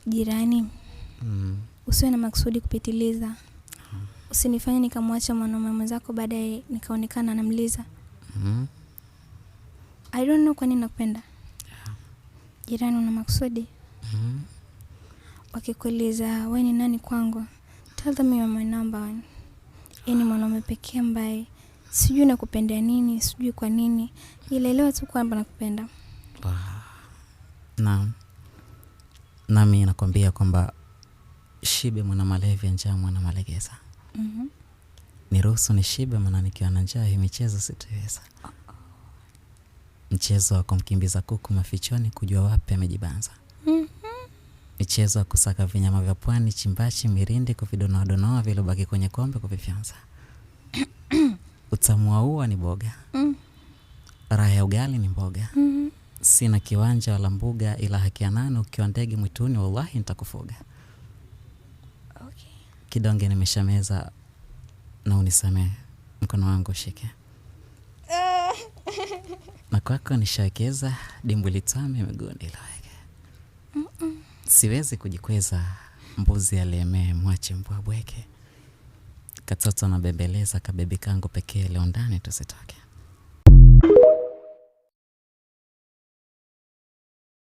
Jirani, usiwe na makusudi kupitiliza. Usinifanye nikamwacha mwanaume mwenzako baadaye nikaonekana anamliza. I don't know kwa nini nakupenda. Jirani, una makusudi. Wakikuuliza wewe ni nani kwangu, tell them you are my number one. Yaani mwanaume pekee ambaye sijui nakupenda nini, sijui kwa nini, ila elewa tu kwamba nakupenda. Nami nakwambia kwamba shibe mwana malevi, njaa mwana malegeza. Niruhusu nishibe, maana nikiwa na njaa hii michezo sitaweza. Mchezo wa kumkimbiza kuku mafichoni kujua wapi amejibanza. Mchezo wa kusaka vinyama vya pwani, chimbachi, mirindi, kuvidonoa donoa vilobaki kwenye kombe kuvifyonza. Utamu wa ua ni boga. Raha ya ugali ni mboga. Sina kiwanja wala mbuga, ila haki ya nani ukiwa ndege mwituni wallahi nitakufuga. Okay. Kidonge nimeshameza na unisamehe, mkono wangu ushike. Na kwako nishawekeza, dimbwi litame miguuni iloweke. Siwezi kujikweza, mbuzi alemee mwache mbwa bweke. Katoto na bembeleza kabebi kangu pekee leo ndani tusitoke.